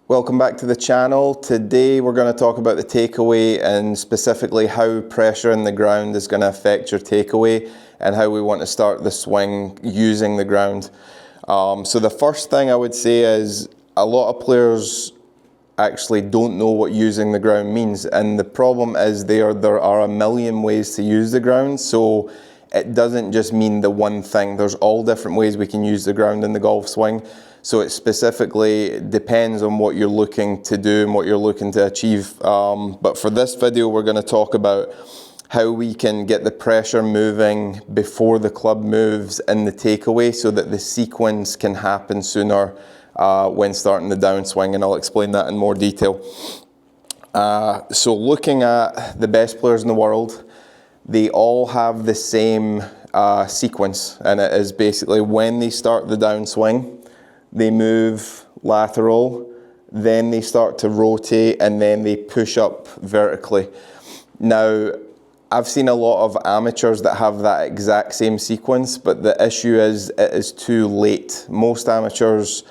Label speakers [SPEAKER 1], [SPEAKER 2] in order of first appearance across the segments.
[SPEAKER 1] Welcome back to the channel. Today we're going to talk about the takeaway and specifically how pressure in the ground is going to affect your takeaway and how we want to start the swing using the ground. So the first thing I would say is a lot of players actually don't know what using the ground means, and the problem is there are a million ways to use the ground, so it doesn't just mean the one thing. There's all different ways we can use the ground in the golf swing. So it specifically depends on what you're looking to do and what you're looking to achieve. But for this video, we're going to talk about how we can get the pressure moving before the club moves in the takeaway so that the sequence can happen sooner when starting the downswing, and I'll explain that in more detail. So looking at the best players in the world, they all have the same sequence, and it is basically when they start the downswing, they move lateral, then they start to rotate, and then they push up vertically. Now, I've seen a lot of amateurs that have that exact same sequence, but the issue is it is too late. Most amateurs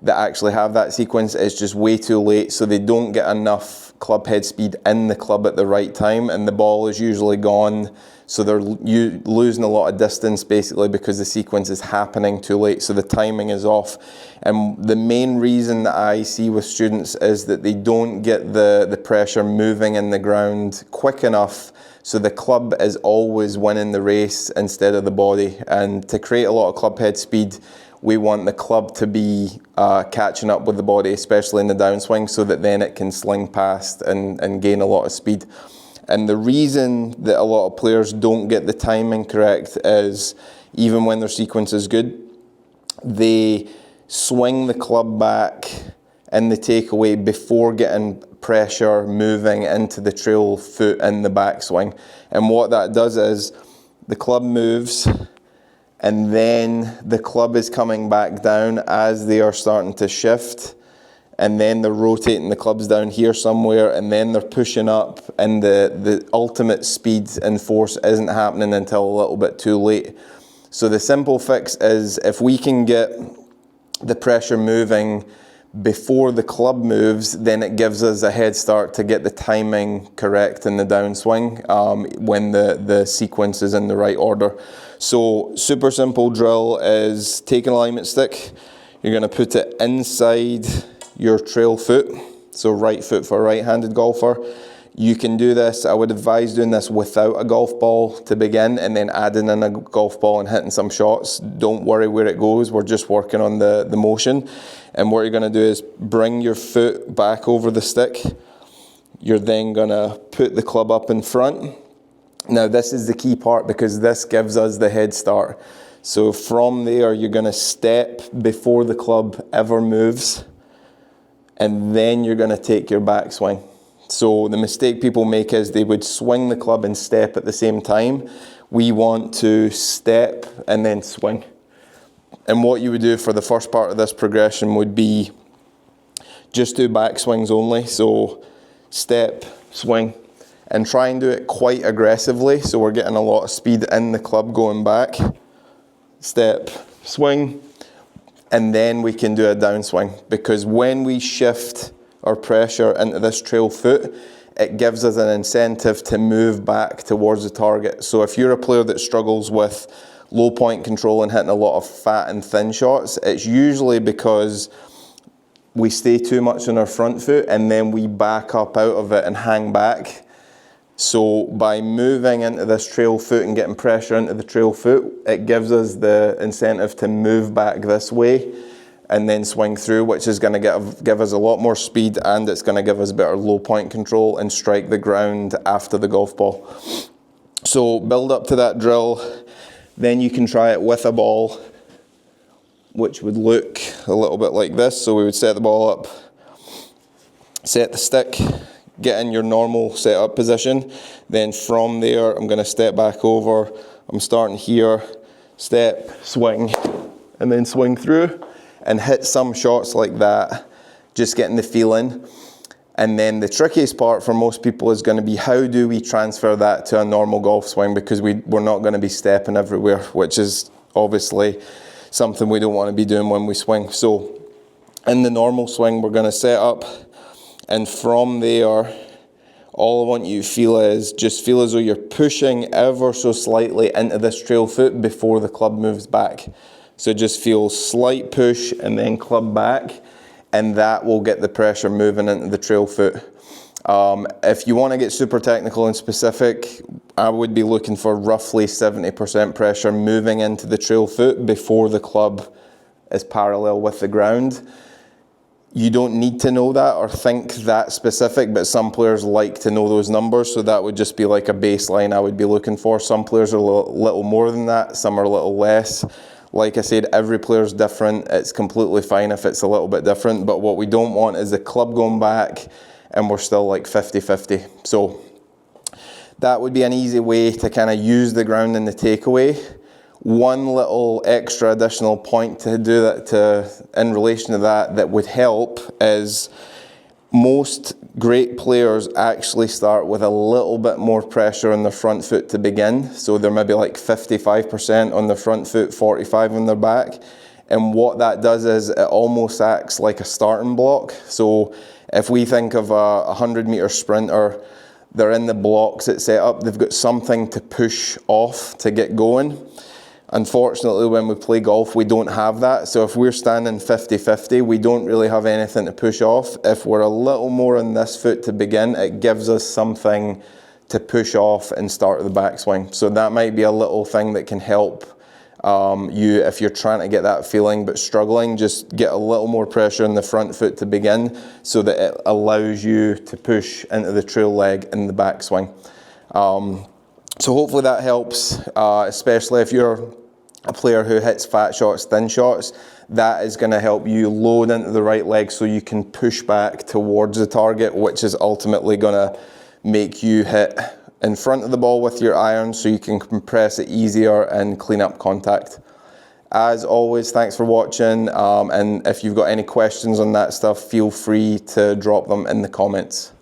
[SPEAKER 1] that actually have that sequence is just way too late, so they don't get enough club head speed in the club at the right time, and the ball is usually gone. So they're losing a lot of distance basically because the sequence is happening too late, so the timing is off. And the main reason that I see with students is that they don't get the pressure moving in the ground quick enough, so the club is always winning the race instead of the body. And to create a lot of club head speed, we want the club to be catching up with the body, especially in the downswing, so that then it can sling past and gain a lot of speed. And the reason that a lot of players don't get the timing correct is even when their sequence is good, they swing the club back in the takeaway before getting pressure moving into the trail foot in the backswing. And what that does is the club moves, and then the club is coming back down as they are starting to shift, and then they're rotating the clubs down here somewhere, and then they're pushing up, and the ultimate speed and force isn't happening until a little bit too late. So the simple fix is if we can get the pressure moving before the club moves, then it gives us a head start to get the timing correct in the downswing when the sequence is in the right order. So super simple drill is take an alignment stick, you're going to put it inside your trail foot, so right foot for a right-handed golfer. You can do this, I would advise doing this without a golf ball to begin, and then adding in a golf ball and hitting some shots. Don't worry where it goes, we're just working on the motion. And what you're going to do is bring your foot back over the stick. You're then going to put the club up in front. Now this is the key part because this gives us the head start. So from there you're going to step before the club ever moves, and then you're going to take your backswing. So the mistake people make is they would swing the club and step at the same time. We want to step and then swing. And what you would do for the first part of this progression would be just do backswings only. So step, swing, and try and do it quite aggressively, so we're getting a lot of speed in the club going back. Step, swing, and then we can do a downswing, because when we shift our pressure into this trail foot, it gives us an incentive to move back towards the target. So if you're a player that struggles with low point control and hitting a lot of fat and thin shots, it's usually because we stay too much on our front foot and then we back up out of it and hang back. So by moving into this trail foot and getting pressure into the trail foot, it gives us the incentive to move back this way and then swing through, which is going to give us a lot more speed, and it's going to give us better low point control and strike the ground after the golf ball. So build up to that drill, then you can try it with a ball, which would look a little bit like this. So we would set the ball up, set the stick, get in your normal setup position. Then from there, I'm going to step back over. I'm starting here, step, swing, and then swing through and hit some shots like that, just getting the feeling. And then the trickiest part for most people is going to be how do we transfer that to a normal golf swing, because we're not going to be stepping everywhere, which is obviously something we don't want to be doing when we swing. So In the normal swing, we're going to set up, and from there, all I want you to feel is just feel as though you're pushing ever so slightly into this trail foot before the club moves back. So just feel slight push and then club back, and that will get the pressure moving into the trail foot. If you want to get super technical and specific, I would be looking for roughly 70% pressure moving into the trail foot before the club is parallel with the ground. You don't need to know that or think that specific, but some players like to know those numbers, so that would just be like a baseline I would be looking for. Some players are a little more than that, some are a little less. Like I said, every player's different. It's completely fine if it's a little bit different, but what we don't want is the club going back and we're still like 50-50. So that would be an easy way to kind of use the ground in the takeaway. One little extra additional point to do that in relation to that would help is most great players actually start with a little bit more pressure on their front foot to begin. So they're maybe like 55% on their front foot, 45% on their back. And what that does is it almost acts like a starting block. So if we think of a 100-meter sprinter, they're in the blocks it's set up, they've got something to push off to get going. Unfortunately, when we play golf, we don't have that. So if we're standing 50-50, we don't really have anything to push off. If we're a little more on this foot to begin, it gives us something to push off and start the backswing. So that might be a little thing that can help you if you're trying to get that feeling but struggling. Just get a little more pressure on the front foot to begin so that it allows you to push into the trail leg in the backswing. So hopefully that helps, especially if you're a player who hits fat shots, thin shots. That is going to help you load into the right leg so you can push back towards the target, which is ultimately going to make you hit in front of the ball with your iron so you can compress it easier and clean up contact. As always, thanks for watching, and if you've got any questions on that stuff, feel free to drop them in the comments.